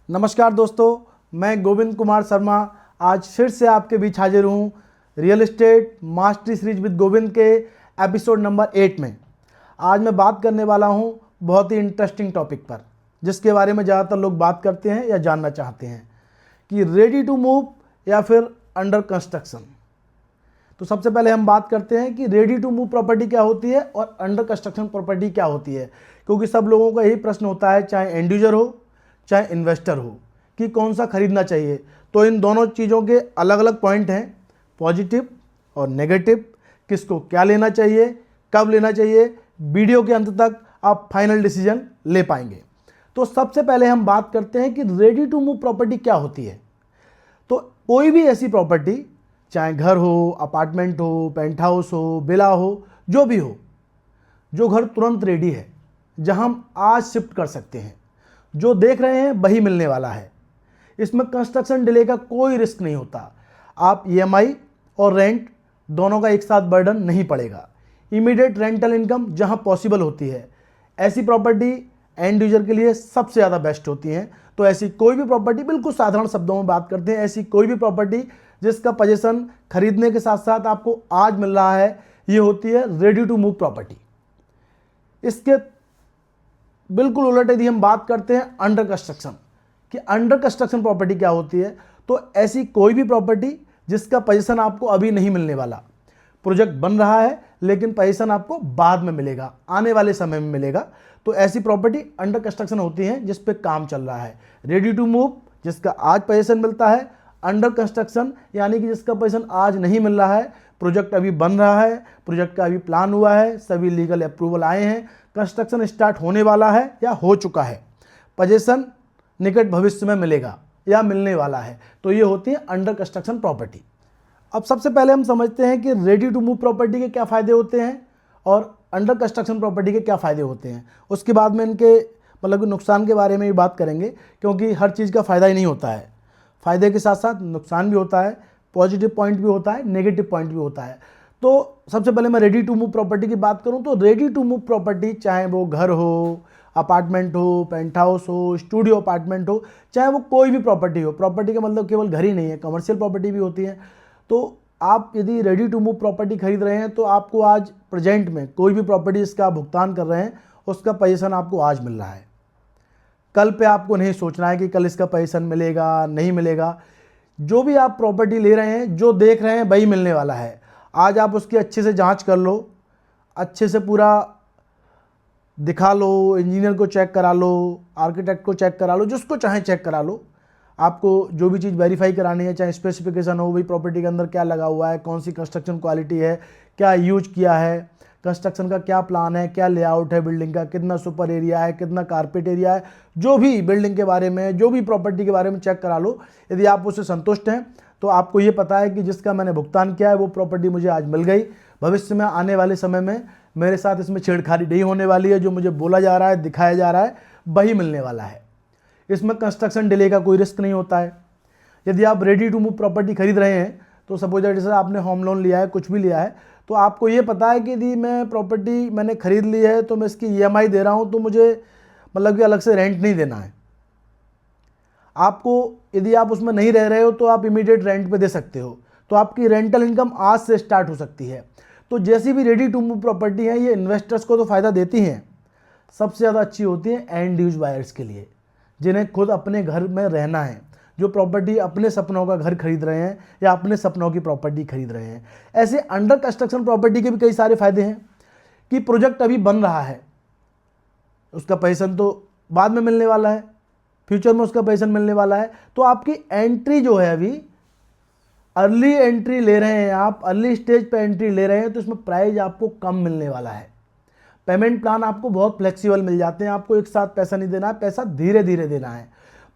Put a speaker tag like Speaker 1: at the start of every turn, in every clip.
Speaker 1: नमस्कार दोस्तों, मैं गोविंद कुमार शर्मा आज फिर से आपके बीच हाजिर हूँ real estate mastery series with Govind के एपिसोड नंबर 8 में। आज मैं बात करने वाला हूँ बहुत ही इंटरेस्टिंग टॉपिक पर, जिसके बारे में ज़्यादातर लोग बात करते हैं या जानना चाहते हैं कि रेडी टू मूव या फिर अंडर कंस्ट्रक्शन। तो सबसे पहले हम बात करते हैं कि रेडी टू मूव प्रॉपर्टी क्या होती है और अंडर कंस्ट्रक्शन प्रॉपर्टी क्या होती है, क्योंकि सब लोगों का यही प्रश्न होता है, चाहे एंड यूजर हो चाहे इन्वेस्टर हो, कि कौन सा खरीदना चाहिए। तो इन दोनों चीज़ों के अलग अलग पॉइंट हैं, पॉजिटिव और नेगेटिव, किसको क्या लेना चाहिए, कब लेना चाहिए। वीडियो के अंत तक आप फाइनल डिसीजन ले पाएंगे। तो सबसे पहले हम बात करते हैं कि रेडी टू मूव प्रॉपर्टी क्या होती है। तो कोई भी ऐसी प्रॉपर्टी, चाहे घर हो, अपार्टमेंट हो, पेंट हाउस हो, विला हो, जो भी हो, जो घर तुरंत रेडी है, जहां हम आज शिफ्ट कर सकते हैं, जो देख रहे हैं वही मिलने वाला है। इसमें कंस्ट्रक्शन डिले का कोई रिस्क नहीं होता। आप ईएमआई और रेंट दोनों का एक साथ बर्डन नहीं पड़ेगा। इमीडिएट रेंटल इनकम जहां पॉसिबल होती है, ऐसी प्रॉपर्टी एंड यूजर के लिए सबसे ज़्यादा बेस्ट होती हैं। तो ऐसी कोई भी प्रॉपर्टी, बिल्कुल साधारण शब्दों में बात करते हैं, ऐसी कोई भी प्रॉपर्टी जिसका पोजीशन खरीदने के साथ साथ आपको आज मिल रहा है, ये होती है रेडी टू मूव प्रॉपर्टी। इसके बिल्कुल उलट यदि हम बात करते हैं अंडर कंस्ट्रक्शन, कि अंडर कंस्ट्रक्शन प्रॉपर्टी क्या होती है, तो ऐसी कोई भी प्रॉपर्टी जिसका पोजीशन आपको अभी नहीं मिलने वाला, प्रोजेक्ट बन रहा है लेकिन पोजीशन आपको बाद में मिलेगा, आने वाले समय में मिलेगा, तो ऐसी प्रॉपर्टी अंडर कंस्ट्रक्शन होती है जिस पे काम चल रहा है। रेडी टू मूव जिसका आज पोजीशन मिलता है, अंडर कंस्ट्रक्शन यानी कि जिसका पोजीशन आज नहीं मिल रहा है, प्रोजेक्ट अभी बन रहा है, प्रोजेक्ट का अभी प्लान हुआ है, सभी लीगल अप्रूवल आए हैं, कंस्ट्रक्शन स्टार्ट होने वाला है या हो चुका है, पोजीशन निकट भविष्य में मिलेगा या मिलने वाला है, तो ये होती है अंडर कंस्ट्रक्शन प्रॉपर्टी। अब सबसे पहले हम समझते हैं कि रेडी टू मूव प्रॉपर्टी के क्या फ़ायदे होते हैं और अंडर कंस्ट्रक्शन प्रॉपर्टी के क्या फ़ायदे होते हैं। उसके बाद में इनके मतलब नुकसान के बारे में भी बात करेंगे, क्योंकि हर चीज़ का फ़ायदा ही नहीं होता है, फ़ायदे के साथ साथ नुकसान भी होता है, पॉजिटिव पॉइंट भी होता है, नेगेटिव पॉइंट भी होता है। तो सबसे पहले मैं रेडी टू मूव प्रॉपर्टी की बात करूं तो रेडी टू मूव प्रॉपर्टी, चाहे वो घर हो, अपार्टमेंट हो, पेंट हाउस हो, स्टूडियो अपार्टमेंट हो, चाहे वो कोई भी प्रॉपर्टी हो, प्रॉपर्टी का मतलब केवल घर ही नहीं है, कमर्शियल प्रॉपर्टी भी होती है। तो आप यदि रेडी टू मूव प्रॉपर्टी खरीद रहे हैं तो आपको आज प्रेजेंट में कोई भी प्रॉपर्टी जिसका आप भुगतान कर रहे हैं, उसका पोजीशन आपको आज मिल रहा है। कल पे आपको नहीं सोचना है कि कल इसका पोजीशन मिलेगा नहीं मिलेगा। जो भी आप प्रॉपर्टी ले रहे हैं, जो देख रहे हैं वही मिलने वाला है। आज आप उसकी अच्छे से जांच कर लो, अच्छे से पूरा दिखा लो, इंजीनियर को चेक करा लो, आर्किटेक्ट को चेक करा लो, जिसको चाहे चेक करा लो। आपको जो भी चीज़ वेरीफाई करानी है, चाहे स्पेसिफिकेशन हो, वही प्रॉपर्टी के अंदर क्या लगा हुआ है, कौन सी कंस्ट्रक्शन क्वालिटी है, क्या यूज किया है, कंस्ट्रक्शन का क्या प्लान है, क्या लेआउट है बिल्डिंग का, कितना सुपर एरिया है, कितना कारपेट एरिया है, जो भी बिल्डिंग के बारे में, जो भी प्रॉपर्टी के बारे में चेक करा लो। यदि आप उससे संतुष्ट हैं तो आपको ये पता है कि जिसका मैंने भुगतान किया है वो प्रॉपर्टी मुझे आज मिल गई, भविष्य में आने वाले समय में मेरे साथ इसमें छेड़खानी नहीं होने वाली है, जो मुझे बोला जा रहा है, दिखाया जा रहा है, वही मिलने वाला है। इसमें कंस्ट्रक्शन डिले का कोई रिस्क नहीं होता है। यदि आप रेडी टू मूव प्रॉपर्टी खरीद रहे हैं तो सपोज जैसे आपने होम लोन लिया है, कुछ भी लिया है, तो आपको ये पता है कि यदि मैं प्रॉपर्टी मैंने खरीद ली है तो मैं इसकी ईएमआई दे रहा हूँ, तो मुझे मतलब कि अलग से रेंट नहीं देना है। आपको यदि आप उसमें नहीं रह रहे हो तो आप इमीडिएट रेंट पे दे सकते हो, तो आपकी रेंटल इनकम आज से स्टार्ट हो सकती है। तो जैसी भी रेडी टू मूव प्रॉपर्टी है, ये इन्वेस्टर्स को तो फ़ायदा देती हैं, सबसे ज़्यादा अच्छी होती है एंड यूज बायर्स के लिए, जिन्हें खुद अपने घर में रहना है, जो प्रॉपर्टी अपने सपनों का घर खरीद रहे हैं या अपने सपनों की प्रॉपर्टी खरीद रहे हैं। ऐसे अंडर कंस्ट्रक्शन प्रॉपर्टी के भी कई सारे फायदे हैं कि प्रोजेक्ट अभी बन रहा है, उसका पोजीशन तो बाद में मिलने वाला है, फ्यूचर में उसका पोजीशन मिलने वाला है, तो आपकी एंट्री जो है, अभी अर्ली एंट्री ले रहे हैं आप, अर्ली स्टेज पे एंट्री ले रहे हैं, तो इसमें प्राइस आपको कम मिलने वाला है। पेमेंट प्लान आपको बहुत फ्लेक्सिबल मिल जाते हैं, आपको एक साथ पैसा नहीं देना है, पैसा धीरे धीरे देना है।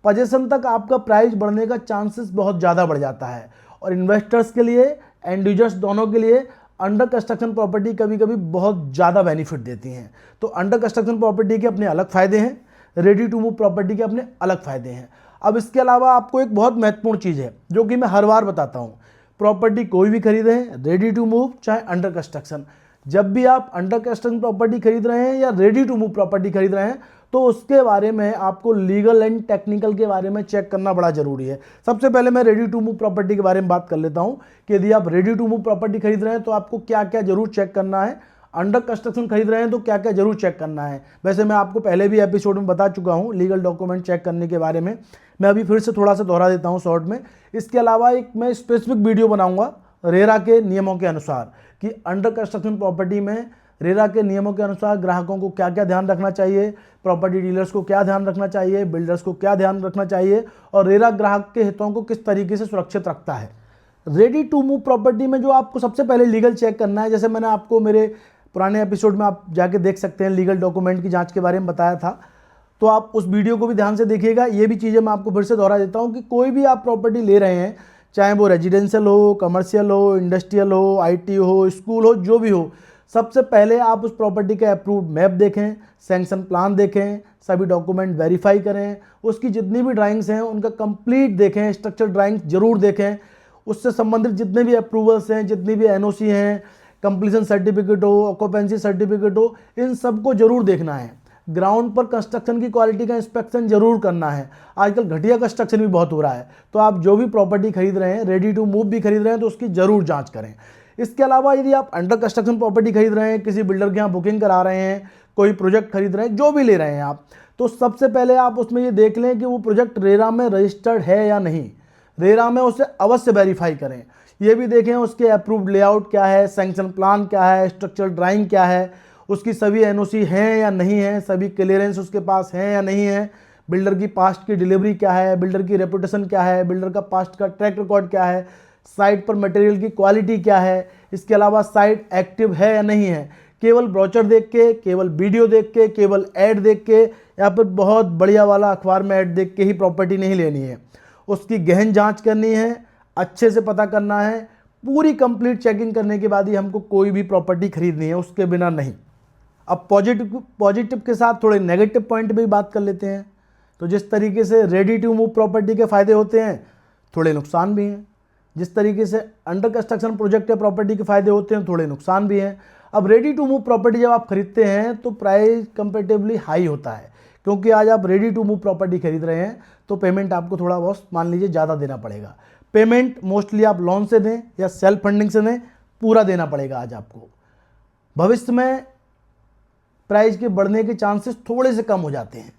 Speaker 1: पोजीशन तक आपका प्राइस बढ़ने का चांसेस बहुत ज़्यादा बढ़ जाता है। और इन्वेस्टर्स के लिए, एंड यूजर्स दोनों के लिए अंडर कंस्ट्रक्शन प्रॉपर्टी कभी कभी बहुत ज़्यादा बेनिफिट देती हैं। तो अंडर कंस्ट्रक्शन प्रॉपर्टी के अपने अलग फ़ायदे हैं, रेडी टू मूव प्रॉपर्टी के अपने अलग फ़ायदे हैं। अब इसके अलावा आपको एक बहुत महत्वपूर्ण चीज़ है जो कि मैं हर बार बताता हूँ, प्रॉपर्टी कोई भी खरीदें, रेडी टू मूव चाहे अंडर कंस्ट्रक्शन, जब भी आप अंडर कंस्ट्रक्शन प्रॉपर्टी खरीद रहे हैं या रेडी टू मूव प्रॉपर्टी खरीद रहे हैं, तो उसके बारे में आपको लीगल एंड टेक्निकल के बारे में चेक करना बड़ा ज़रूरी है। सबसे पहले मैं रेडी टू मूव प्रॉपर्टी के बारे में बात कर लेता हूं कि यदि आप रेडी टू मूव प्रॉपर्टी खरीद रहे हैं तो आपको क्या क्या जरूर चेक करना है, अंडर कंस्ट्रक्शन खरीद रहे हैं तो क्या क्या जरूर चेक करना है। वैसे मैं आपको पहले भी एपिसोड में बता चुका हूं लीगल डॉक्यूमेंट चेक करने के बारे में, मैं अभी फिर से थोड़ा सा दोहरा देता हूं शॉर्ट में। इसके अलावा एक मैं स्पेसिफिक वीडियो बनाऊंगा रेरा के नियमों के अनुसार कि अंडर कंस्ट्रक्शन प्रॉपर्टी में रेरा के नियमों के अनुसार ग्राहकों को क्या क्या ध्यान रखना चाहिए, प्रॉपर्टी डीलर्स को क्या ध्यान रखना चाहिए, बिल्डर्स को क्या ध्यान रखना चाहिए और रेरा ग्राहक के हितों को किस तरीके से सुरक्षित रखता है। रेडी टू मूव प्रॉपर्टी में जो आपको सबसे पहले लीगल चेक करना है, जैसे मैंने आपको मेरे पुराने एपिसोड में आप जाके देख सकते हैं लीगल डॉक्यूमेंट की जांच के बारे में बताया था, तो आप उस वीडियो को भी ध्यान से देखिएगा। ये भी चीज़ें मैं आपको फिर से दोहरा देता हूँ कि कोई भी आप प्रॉपर्टी ले रहे हैं, चाहे वो रेजिडेंशियल हो, कमर्शियल हो, इंडस्ट्रियल हो, IT हो, स्कूल हो, जो भी हो, सबसे पहले आप उस प्रॉपर्टी का अप्रूव्ड मैप देखें, सैंक्शन प्लान देखें, सभी डॉक्यूमेंट वेरीफाई करें, उसकी जितनी भी ड्राइंग्स हैं उनका कंप्लीट देखें, स्ट्रक्चर ड्राइंग्स जरूर देखें, उससे संबंधित जितने भी अप्रूवल्स हैं, जितनी भी NOC हैं, कंप्लीशन सर्टिफिकेट हो, ऑक्यूपेंसी सर्टिफिकेट हो, इन सबको जरूर देखना है। ग्राउंड पर कंस्ट्रक्शन की क्वालिटी का इंस्पेक्शन जरूर करना है। आजकल घटिया कंस्ट्रक्शन भी बहुत हो रहा है, तो आप जो भी प्रॉपर्टी खरीद रहे हैं, रेडी टू मूव भी खरीद रहे हैं, तो उसकी जरूर जांच करें। इसके अलावा यदि आप अंडर कंस्ट्रक्शन प्रॉपर्टी खरीद रहे हैं, किसी बिल्डर के यहाँ बुकिंग करा रहे हैं, कोई प्रोजेक्ट खरीद रहे हैं, जो भी ले रहे हैं आप, तो सबसे पहले आप उसमें ये देख लें कि वो प्रोजेक्ट रेरा में रजिस्टर्ड है या नहीं। रेरा में उसे अवश्य वेरीफाई करें। ये भी देखें उसके अप्रूव्ड लेआउट क्या है, सैंक्शन प्लान क्या है, स्ट्रक्चरल ड्राइंग क्या है, उसकी सभी NOC हैं या नहीं है, सभी क्लियरेंस उसके पास हैं या नहीं है, बिल्डर की पास्ट की डिलीवरी क्या है, बिल्डर की रेपुटेशन क्या है, बिल्डर का पास्ट का ट्रैक रिकॉर्ड क्या है, साइट पर मटेरियल की क्वालिटी क्या है, इसके अलावा साइट एक्टिव है या नहीं है। केवल ब्रोचर देख के, केवल वीडियो देख के, केवल ऐड देख के या फिर बहुत बढ़िया वाला अखबार में ऐड देख के ही प्रॉपर्टी नहीं लेनी है। उसकी गहन जांच करनी है, अच्छे से पता करना है, पूरी कंप्लीट चेकिंग करने के बाद ही हमको कोई भी प्रॉपर्टी खरीदनी है, उसके बिना नहीं। अब पॉजिटिव के साथ थोड़े नेगेटिव पॉइंट भी बात कर लेते हैं। तो जिस तरीके से रेडी टू मूव प्रॉपर्टी के फ़ायदे होते हैं, थोड़े नुकसान भी हैं। जिस तरीके से अंडर कंस्ट्रक्शन प्रोजेक्ट या प्रॉपर्टी के फ़ायदे होते हैं, थोड़े नुकसान भी हैं। अब रेडी टू मूव प्रॉपर्टी जब आप खरीदते हैं तो प्राइस कंपेरेटिवली हाई होता है, क्योंकि आज आप रेडी टू मूव प्रॉपर्टी खरीद रहे हैं तो पेमेंट आपको थोड़ा बहुत मान लीजिए ज़्यादा देना पड़ेगा। पेमेंट मोस्टली आप लोन से दें या सेल्फ फंडिंग से दें, पूरा देना पड़ेगा आज आपको। भविष्य में प्राइस के बढ़ने के चांसेस थोड़े से कम हो जाते हैं।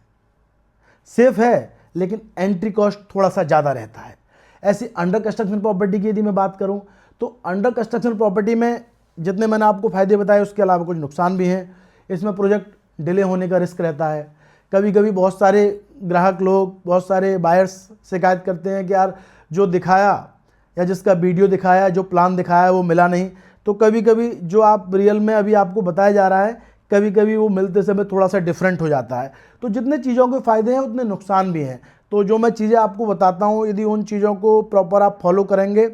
Speaker 1: सेफ है लेकिन एंट्री कॉस्ट थोड़ा सा ज़्यादा रहता है। ऐसी अंडर कंस्ट्रक्शन प्रॉपर्टी की यदि मैं बात करूं तो अंडर कंस्ट्रक्शन प्रॉपर्टी में जितने मैंने आपको फ़ायदे बताए उसके अलावा कुछ नुकसान भी हैं। इसमें प्रोजेक्ट डिले होने का रिस्क रहता है। कभी कभी बहुत सारे ग्राहक लोग, बहुत सारे बायर्स शिकायत करते हैं कि यार जो दिखाया या जिसका वीडियो दिखाया, जो प्लान दिखाया वो मिला नहीं। तो कभी कभी जो आप रियल में अभी आपको बताया जा रहा है, कभी कभी वो मिलते समय थोड़ा सा डिफरेंट हो जाता है। तो जितने चीज़ों के फ़ायदे हैं उतने नुकसान भी हैं। तो जो मैं चीज़ें आपको बताता हूँ, यदि उन चीज़ों को प्रॉपर आप फॉलो करेंगे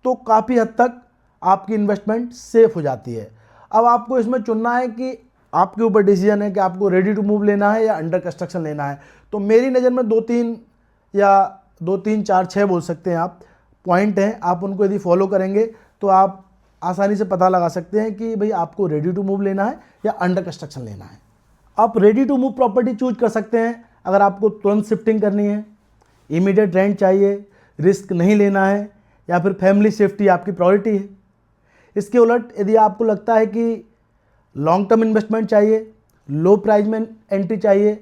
Speaker 1: तो काफ़ी हद तक आपकी इन्वेस्टमेंट सेफ हो जाती है। अब आपको इसमें चुनना है कि आपके ऊपर डिसीजन है कि आपको रेडी टू मूव लेना है या अंडर कंस्ट्रक्शन लेना है। तो मेरी नज़र में दो तीन चार छः बोल सकते हैं आप पॉइंट हैं। आप उनको यदि फॉलो करेंगे तो आप आसानी से पता लगा सकते हैं कि भाई आपको रेडी टू मूव लेना है या अंडर कंस्ट्रक्शन लेना है। आप ready to move property choose कर सकते हैं अगर आपको तुरंत शिफ्टिंग करनी है, इमीडिएट रेंट चाहिए, रिस्क नहीं लेना है, या फिर फैमिली सेफ्टी आपकी प्रायोरिटी है। इसके उलट यदि आपको लगता है कि लॉन्ग टर्म इन्वेस्टमेंट चाहिए, लो प्राइस में एंट्री चाहिए,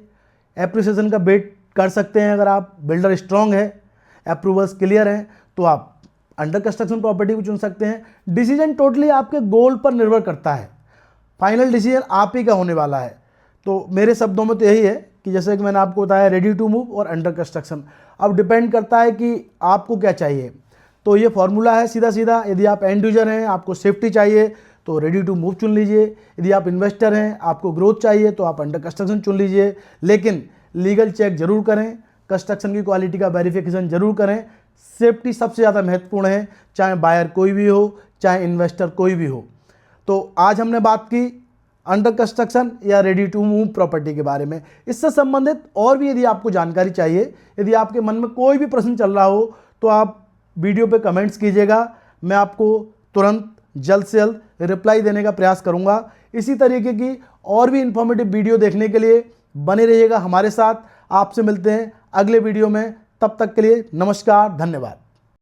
Speaker 1: एप्रिसिएशन का वेट कर सकते हैं, अगर आप बिल्डर स्ट्रॉन्ग है, अप्रूवल्स क्लियर हैं, तो आप अंडर कंस्ट्रक्शन प्रॉपर्टी को चुन सकते हैं। डिसीजन टोटली आपके गोल पर निर्भर करता है। फाइनल डिसीजन आप ही का होने वाला है। तो मेरे शब्दों में तो यही है कि जैसे कि मैंने आपको बताया रेडी टू मूव और अंडर कंस्ट्रक्शन, अब डिपेंड करता है कि आपको क्या चाहिए। तो ये फॉर्मूला है सीधा सीधा। यदि आप एंड यूजर हैं, आपको सेफ्टी चाहिए तो रेडी टू मूव चुन लीजिए। यदि आप इन्वेस्टर हैं, आपको ग्रोथ चाहिए तो आप अंडर कंस्ट्रक्शन चुन लीजिए। लेकिन लीगल चेक जरूर करें, कंस्ट्रक्शन की क्वालिटी का वेरिफिकेशन जरूर करें। सेफ्टी सबसे ज़्यादा महत्वपूर्ण है, चाहे बायर कोई भी हो, चाहे इन्वेस्टर कोई भी हो। तो आज हमने बात की अंडर कंस्ट्रक्शन या रेडी टू मूव प्रॉपर्टी के बारे में। इससे संबंधित और भी यदि आपको जानकारी चाहिए, यदि आपके मन में कोई भी प्रश्न चल रहा हो तो आप वीडियो पे कमेंट्स कीजिएगा। मैं आपको तुरंत जल्द से जल्द रिप्लाई देने का प्रयास करूंगा। इसी तरीके की और भी इंफॉर्मेटिव वीडियो देखने के लिए बने रहिएगा हमारे साथ। आपसे मिलते हैं अगले वीडियो में, तब तक के लिए नमस्कार, धन्यवाद।